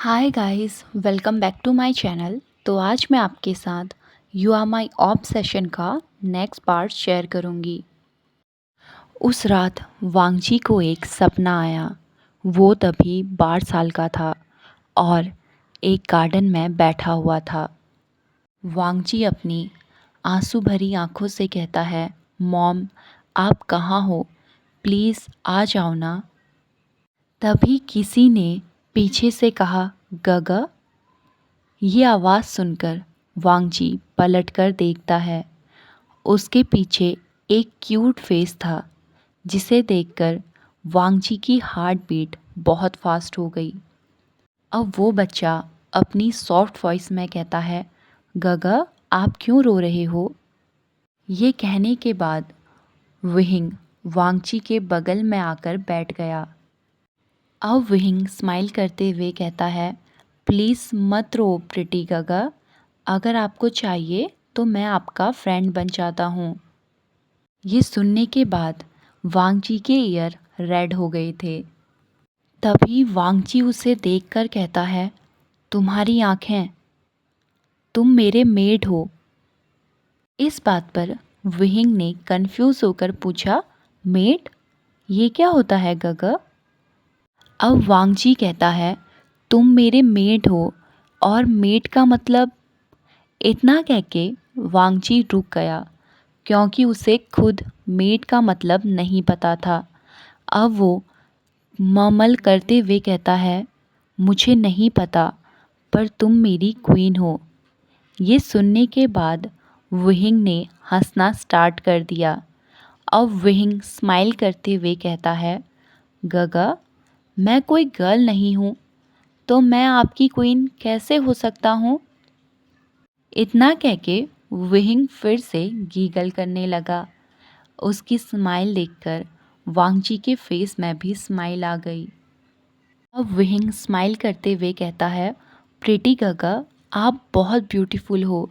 Hi guys, welcome back to my channel. तो आज मैं आपके साथ यू आर माई ऑब्सेशन का नेक्स्ट पार्ट शेयर करूंगी। उस रात वांगजी को एक सपना आया। वो तभी 12 साल का था और एक गार्डन में बैठा हुआ था। वांगजी अपनी आंसू भरी आंखों से कहता है, मॉम आप कहाँ हो, प्लीज़ आ जाओ ना। तभी किसी ने पीछे से कहा, गगा। ये आवाज़ सुनकर वांगजी पलटकर देखता है। उसके पीछे एक क्यूट फेस था जिसे देखकर वांगजी की हार्ट बीट बहुत फास्ट हो गई। अब वो बच्चा अपनी सॉफ्ट वॉइस में कहता है, गगा आप क्यों रो रहे हो। ये कहने के बाद विहिंग वांगजी के बगल में आकर बैठ गया। अब विहिंग स्माइल करते हुए कहता है, प्लीज़ मत रो प्रिटी गगा, अगर आपको चाहिए तो मैं आपका फ्रेंड बन जाता हूँ। ये सुनने के बाद वांगजी के ईयर रेड हो गए थे। तभी वांगजी उसे देखकर कहता है, तुम्हारी आँखें, तुम मेरे मेड हो। इस बात पर विहिंग ने कंफ्यूज होकर पूछा, मेड, ये क्या होता है गगा। अब वांगजी कहता है, तुम मेरे मेड हो और मेड का मतलब। इतना कह के वांगजी रुक गया क्योंकि उसे खुद मेड का मतलब नहीं पता था। अब वो ममल करते हुए कहता है, मुझे नहीं पता पर तुम मेरी क्वीन हो। ये सुनने के बाद विहिंग ने हंसना स्टार्ट कर दिया। अब विहिंग स्माइल करते हुए कहता है, गगा मैं कोई गर्ल नहीं हूँ तो मैं आपकी क्वीन कैसे हो सकता हूँ। इतना कह के विहिंग फिर से गीगल करने लगा। उसकी स्माइल देखकर वांगजी के फेस में भी स्माइल आ गई। अब विहिंग स्माइल करते हुए कहता है, प्रीटी गगा आप बहुत ब्यूटीफुल हो,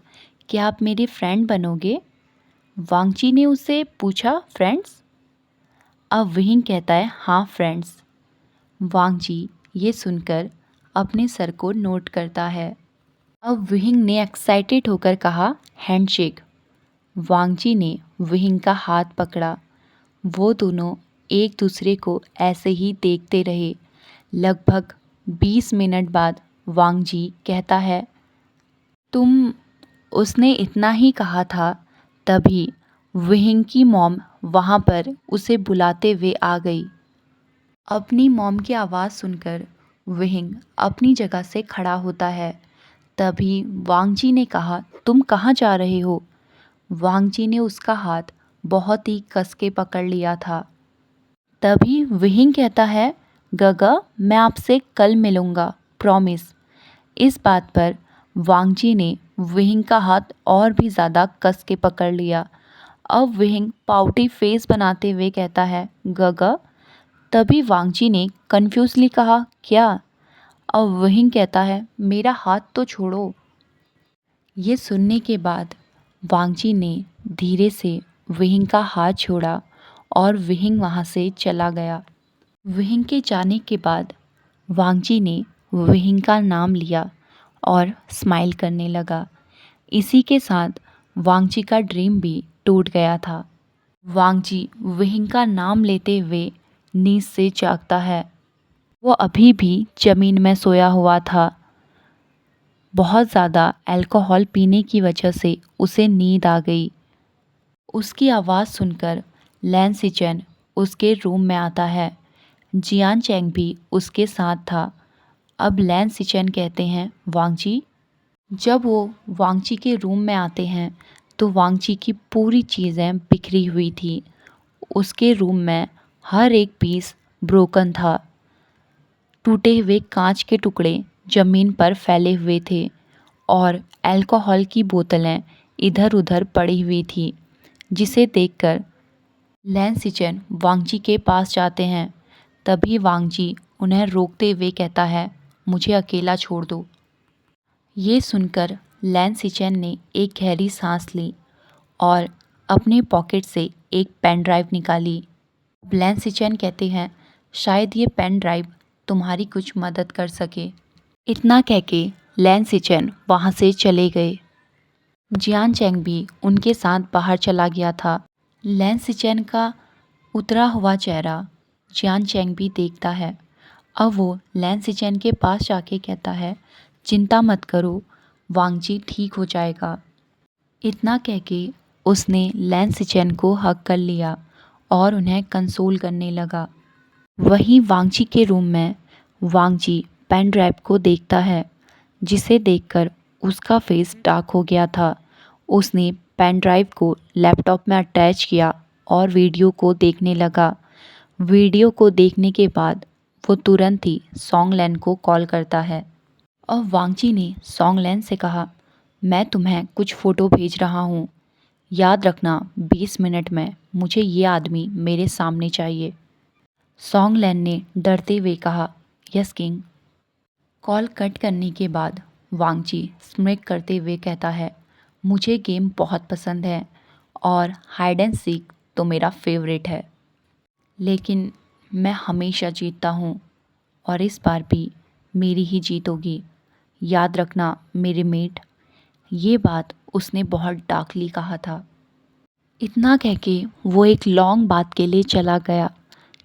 क्या आप मेरे फ्रेंड बनोगे। वांगजी ने उससे पूछा, फ्रेंड्स। अब विहिंग कहता है, हाँ फ्रेंड्स। वांगजी ये सुनकर अपने सर को नोट करता है। अब विहिंग ने एक्साइटेड होकर कहा, हैंडशेक। वांगजी ने विहिंग का हाथ पकड़ा। वो दोनों एक दूसरे को ऐसे ही देखते रहे। लगभग 20 मिनट बाद वांगजी कहता है, तुम। उसने इतना ही कहा था तभी विहिंग की मॉम वहाँ पर उसे बुलाते हुए आ गई। अपनी मॉम की आवाज़ सुनकर विहिंग अपनी जगह से खड़ा होता है। तभी वांगजी ने कहा, तुम कहाँ जा रहे हो। वांगजी ने उसका हाथ बहुत ही कस के पकड़ लिया था। तभी विहिंग कहता है, गगा मैं आपसे कल मिलूँगा, प्रॉमिस। इस बात पर वांगजी ने विहिंग का हाथ और भी ज़्यादा कस के पकड़ लिया। अब विहिंग पाउटी फेस बनाते हुए कहता है, गगा। तभी वांगजी ने कन्फ्यूजली कहा, क्या। अब विहिंग कहता है, मेरा हाथ तो छोड़ो। ये सुनने के बाद वांगजी ने धीरे से विहिंग का हाथ छोड़ा और विहिंग वहाँ से चला गया। विहिंग के जाने के बाद वांगजी ने विहिंग का नाम लिया और स्माइल करने लगा। इसी के साथ वांगजी का ड्रीम भी टूट गया था। वांगजी विहिंग का नाम लेते हुए नींद से जागता है। वो अभी भी ज़मीन में सोया हुआ था। बहुत ज़्यादा अल्कोहल पीने की वजह से उसे नींद आ गई। उसकी आवाज़ सुनकर लैन सिचन उसके रूम में आता है। जियान चैंग भी उसके साथ था। अब लैन सिचन कहते हैं, वांगजी। जब वो वांगजी के रूम में आते हैं तो वांगजी की पूरी चीज़ें बिखरी हुई थी। उसके रूम में हर एक पीस ब्रोकन था। टूटे हुए कांच के टुकड़े ज़मीन पर फैले हुए थे और अल्कोहल की बोतलें इधर उधर पड़ी हुई थी, जिसे देखकर लैन सिचन वांगजी के पास जाते हैं। तभी वांगजी उन्हें रोकते हुए कहता है, मुझे अकेला छोड़ दो। ये सुनकर लैन सिचन ने एक गहरी सांस ली और अपने पॉकेट से एक पेन ड्राइव निकाली। लैन सिचन कहते हैं, शायद ये पेन ड्राइव तुम्हारी कुछ मदद कर सके। इतना कह के लैन सिचेन वहाँ से चले गए। जियान चैंग भी उनके साथ बाहर चला गया था। लैन सिचेन का उतरा हुआ चेहरा जियान चैंग भी देखता है। अब वो लैन सिचेन के पास जाके कहता है, चिंता मत करो, वांगजी ठीक हो जाएगा। इतना कह के उसने लैन सिचेन को हग कर लिया और उन्हें कंसोल करने लगा। वहीं वांगजी के रूम में वांगजी पेन ड्राइव को देखता है, जिसे देखकर उसका फेस डार्क हो गया था। उसने पेन ड्राइव को लैपटॉप में अटैच किया और वीडियो को देखने लगा। वीडियो को देखने के बाद वो तुरंत ही सोंगलैन को कॉल करता है और वांगजी ने सोंगलैन से कहा, मैं तुम्हें कुछ फ़ोटो भेज रहा हूँ, याद रखना 20 मिनट में मुझे ये आदमी मेरे सामने चाहिए। सोंगलैन ने डरते हुए कहा, यस किंग। कॉल कट करने के बाद वांगजी स्मिक करते हुए कहता है, मुझे गेम बहुत पसंद है और हाइड एंड सीक तो मेरा फेवरेट है, लेकिन मैं हमेशा जीतता हूँ और इस बार भी मेरी ही जीत होगी, याद रखना मेरे मेट। ये बात उसने बहुत डार्कली कहा था। इतना कह के वो एक लॉन्ग बात के लिए चला गया।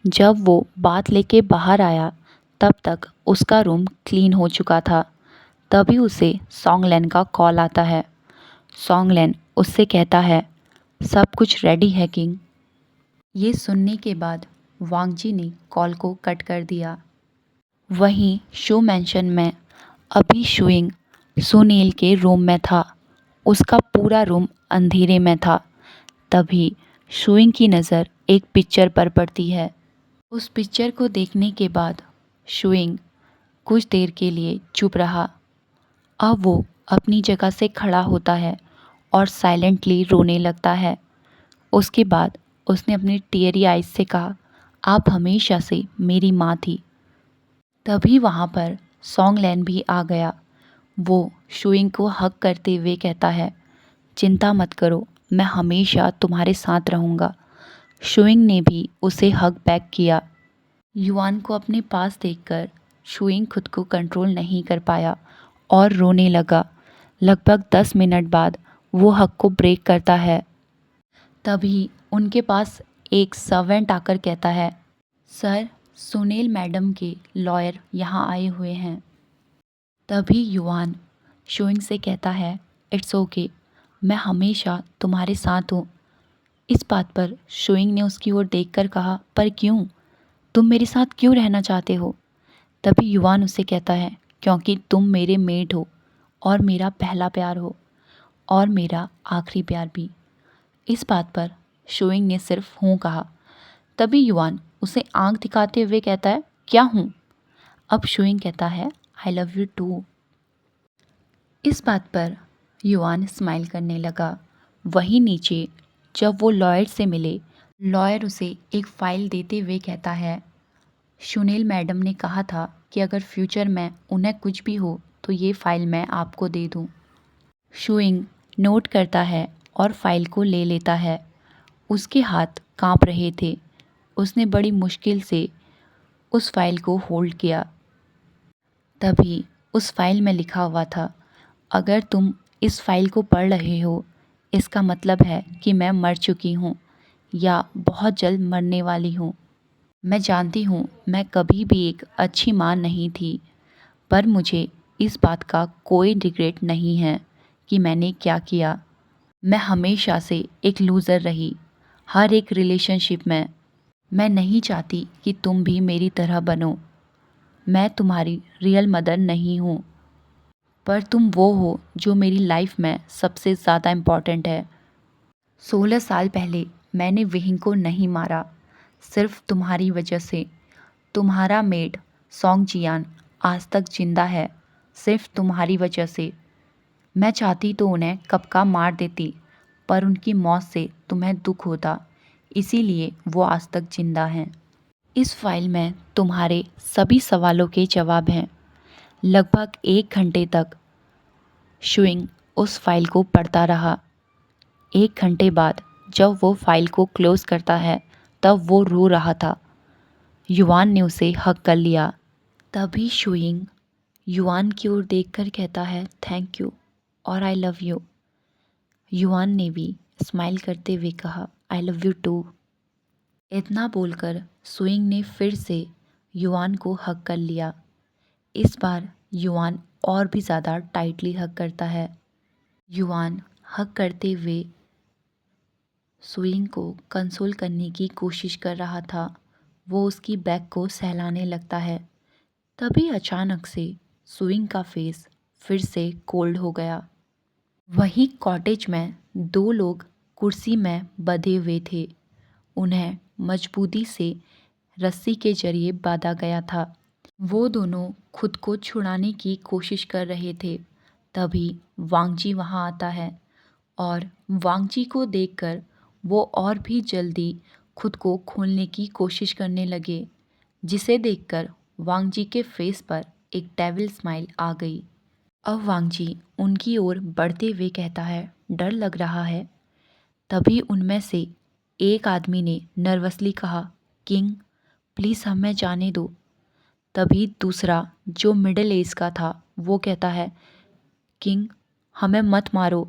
जब वो बात लेके बाहर आया तब तक उसका रूम क्लीन हो चुका था। तभी उसे सोंगलैन का कॉल आता है। सोंगलैन उससे कहता है, सब कुछ रेडी है किंग। ये सुनने के बाद वांगजी ने कॉल को कट कर दिया। वहीं शो मैंशन में अभी शुइंग सुनील के रूम में था। उसका पूरा रूम अंधेरे में था। तभी शुइंग की नज़र एक पिक्चर पर पड़ती है। उस पिक्चर को देखने के बाद शुइंग कुछ देर के लिए चुप रहा। अब वो अपनी जगह से खड़ा होता है और साइलेंटली रोने लगता है। उसके बाद उसने अपनी टीयरी आइज से कहा, आप हमेशा से मेरी माँ थी। तभी वहाँ पर सोंगलैन भी आ गया। वो शुइंग को हग करते हुए कहता है, चिंता मत करो, मैं हमेशा तुम्हारे साथ रहूँगा। शुइंग ने भी उसे हग बैक किया। युआन को अपने पास देखकर शुइंग खुद को कंट्रोल नहीं कर पाया और रोने लगा। लगभग 10 मिनट बाद वो हग को ब्रेक करता है। तभी उनके पास एक सर्वेंट आकर कहता है, सर, सुनील मैडम के लॉयर यहाँ आए हुए हैं। तभी युआन शुइंग से कहता है, इट्स ओके, मैं हमेशा तुम्हारे साथ हूँ। इस बात पर शुइंग ने उसकी ओर देखकर कहा, पर क्यों? तुम मेरे साथ क्यों रहना चाहते हो? तभी युआन उसे कहता है, क्योंकि तुम मेरे मेट हो और मेरा पहला प्यार हो और मेरा आखिरी प्यार भी। इस बात पर शुइंग ने सिर्फ हूँ कहा। तभी युआन उसे आंख दिखाते हुए कहता है, क्या हूँ? अब शुइंग कहता है, आई लव यू टू। इस बात पर युआन स्माइल करने लगा। वहीं नीचे जब वो लॉयर से मिले, लॉयर उसे एक फ़ाइल देते हुए कहता है, सुनील मैडम ने कहा था कि अगर फ्यूचर में उन्हें कुछ भी हो तो ये फ़ाइल मैं आपको दे दूँ। शुइंग नोट करता है और फाइल को ले लेता है। उसके हाथ कांप रहे थे। उसने बड़ी मुश्किल से उस फाइल को होल्ड किया। तभी उस फाइल में लिखा हुआ था, अगर तुम इस फाइल को पढ़ रहे हो, इसका मतलब है कि मैं मर चुकी हूँ या बहुत जल्द मरने वाली हूँ। मैं जानती हूँ मैं कभी भी एक अच्छी माँ नहीं थी, पर मुझे इस बात का कोई रिग्रेट नहीं है कि मैंने क्या किया। मैं हमेशा से एक लूज़र रही, हर एक रिलेशनशिप में। मैं नहीं चाहती कि तुम भी मेरी तरह बनो। मैं तुम्हारी रियल मदर नहीं हूँ, पर तुम वो हो जो मेरी लाइफ में सबसे ज़्यादा इम्पॉर्टेंट है। 16 साल पहले मैंने विहिंग को नहीं मारा, सिर्फ तुम्हारी वजह से। तुम्हारा मेड सोंग जियान आज तक जिंदा है, सिर्फ तुम्हारी वजह से। मैं चाहती तो उन्हें कब का मार देती, पर उनकी मौत से तुम्हें दुख होता, इसीलिए वो आज तक जिंदा हैं। इस फाइल में तुम्हारे सभी सवालों के जवाब हैं। लगभग 1 घंटे तक शुइंग उस फाइल को पढ़ता रहा। 1 घंटे बाद जब वो फाइल को क्लोज करता है तब वो रो रहा था। युआन ने उसे हग कर लिया। तभी शुइंग युआन की ओर देखकर कहता है थैंक यू और आई लव यू। युआन ने भी स्माइल करते हुए कहा आई लव यू टू। इतना बोलकर सुइंग ने फिर से युआन को हग कर लिया। इस बार युआन और भी ज़्यादा टाइटली हग करता है। युआन हग करते हुए सुइंग को कंसोल करने की कोशिश कर रहा था। वो उसकी बैक को सहलाने लगता है। तभी अचानक से सुइंग का फेस फिर से कोल्ड हो गया। वहीं कॉटेज में दो लोग कुर्सी में बंधे हुए थे। उन्हें मजबूती से रस्सी के जरिए बांधा गया था। वो दोनों खुद को छुड़ाने की कोशिश कर रहे थे। तभी वांगजी वहाँ आता है और वांगजी को देखकर वो और भी जल्दी खुद को खोलने की कोशिश करने लगे, जिसे देखकर वांगजी के फेस पर एक डेविल स्माइल आ गई। अब वांगजी उनकी ओर बढ़ते हुए कहता है डर लग रहा है। तभी उनमें से एक आदमी ने नर्वसली कहा किंग प्लीज़ हमें जाने दो। तभी दूसरा जो मिडिल एज का था वो कहता है किंग हमें मत मारो।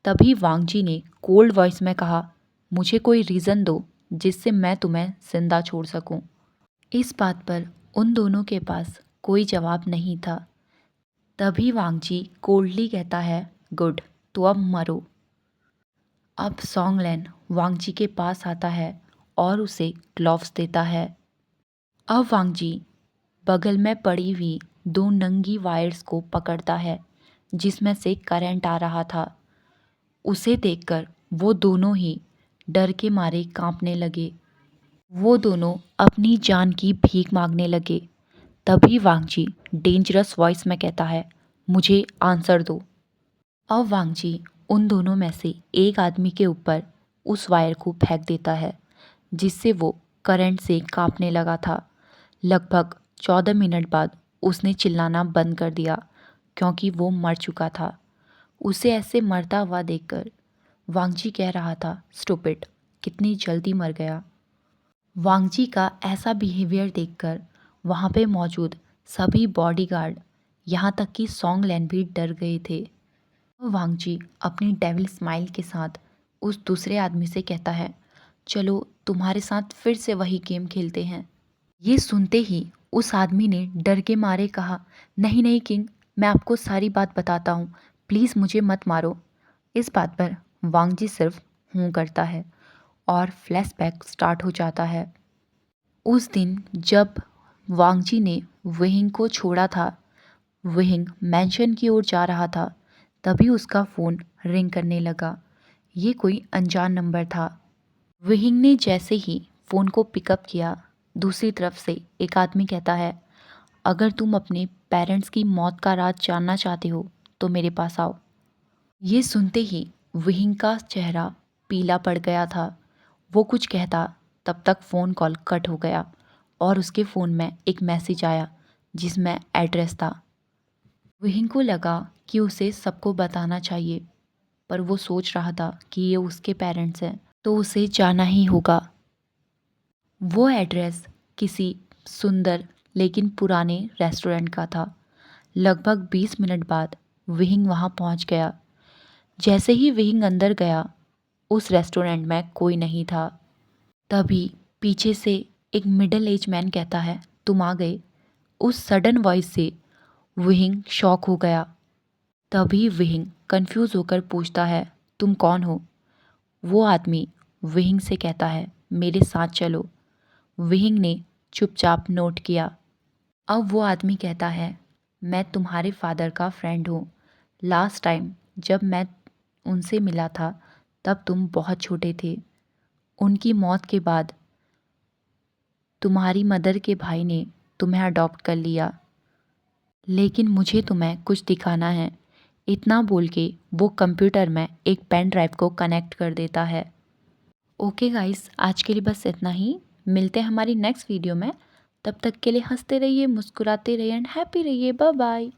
तभी वांगजी ने कोल्ड वॉइस में कहा मुझे कोई रीज़न दो जिससे मैं तुम्हें जिंदा छोड़ सकूं। इस बात पर उन दोनों के पास कोई जवाब नहीं था। तभी वांगजी कोल्डली कहता है गुड तो अब मरो। अब सॉन्गलैन वांगजी के पास आता है और उसे ग्लव्स देता है। अब वांगजी बगल में पड़ी हुई दो नंगी वायर्स को पकड़ता है जिसमें से करंट आ रहा था। उसे देखकर वो दोनों ही डर के मारे कांपने लगे। वो दोनों अपनी जान की भीख मांगने लगे। तभी वांगजी डेंजरस वॉइस में कहता है मुझे आंसर दो। अब वांगजी उन दोनों में से एक आदमी के ऊपर उस वायर को फेंक देता है जिससे वो करंट से कांपने लगा था। लगभग 14 मिनट बाद उसने चिल्लाना बंद कर दिया क्योंकि वो मर चुका था। उसे ऐसे मरता हुआ देखकर वांगजी कह रहा था स्टूपिड कितनी जल्दी मर गया। वांगजी का ऐसा बिहेवियर देखकर वहाँ पे मौजूद सभी बॉडीगार्ड यहाँ तक कि सॉन्गलैन भी डर गए थे। वांगजी अपनी डेविल स्माइल के साथ उस दूसरे आदमी से कहता है चलो तुम्हारे साथ फिर से वही गेम खेलते हैं। ये सुनते ही उस आदमी ने डर के मारे कहा नहीं नहीं किंग मैं आपको सारी बात बताता हूँ प्लीज़ मुझे मत मारो। इस बात पर वांगजी सिर्फ हूँ करता है और फ्लैशबैक स्टार्ट हो जाता है। उस दिन जब वांगजी ने वेहिंग को छोड़ा था, वेहिंग मैंशन की ओर जा रहा था, तभी उसका फ़ोन रिंग करने लगा। ये कोई अनजान नंबर था। वेहिंग ने जैसे ही फ़ोन को पिकअप किया, दूसरी तरफ से एक आदमी कहता है अगर तुम अपने पेरेंट्स की मौत का राज जानना चाहते हो तो मेरे पास आओ। ये सुनते ही वेहिंग का चेहरा पीला पड़ गया था। वो कुछ कहता तब तक फ़ोन कॉल कट हो गया और उसके फ़ोन में एक मैसेज आया जिसमें एड्रेस था। वेहिंग को लगा कि उसे सबको बताना चाहिए, पर वो सोच रहा था कि ये उसके पेरेंट्स हैं तो उसे जाना ही होगा। वो एड्रेस किसी सुंदर लेकिन पुराने रेस्टोरेंट का था। लगभग 20 मिनट बाद वेहिंग वहाँ पहुँच गया। जैसे ही वेहिंग अंदर गया उस रेस्टोरेंट में कोई नहीं था। तभी पीछे से एक मिडिल एज मैन कहता है तुम आ गए। उस सडन वॉइस से वेहिंग शॉक हो गया। तभी वेहिंग कंफ्यूज होकर पूछता है तुम कौन हो। वो आदमी वेहिंग से कहता है मेरे साथ चलो। वेहिंग ने चुपचाप नोट किया। अब वो आदमी कहता है मैं तुम्हारे फादर का फ्रेंड हूँ। लास्ट टाइम जब मैं उनसे मिला था तब तुम बहुत छोटे थे। उनकी मौत के बाद तुम्हारी मदर के भाई ने तुम्हें अडॉप्ट कर लिया, लेकिन मुझे तुम्हें कुछ दिखाना है। इतना बोल के वो कंप्यूटर में एक पेन ड्राइव को कनेक्ट कर देता है। ओके गाइस, आज के लिए बस इतना ही। मिलते हैं हमारी नेक्स्ट वीडियो में। तब तक के लिए हंसते रहिए, मुस्कुराते रहिए एंड हैप्पी रहिए। Bye bye.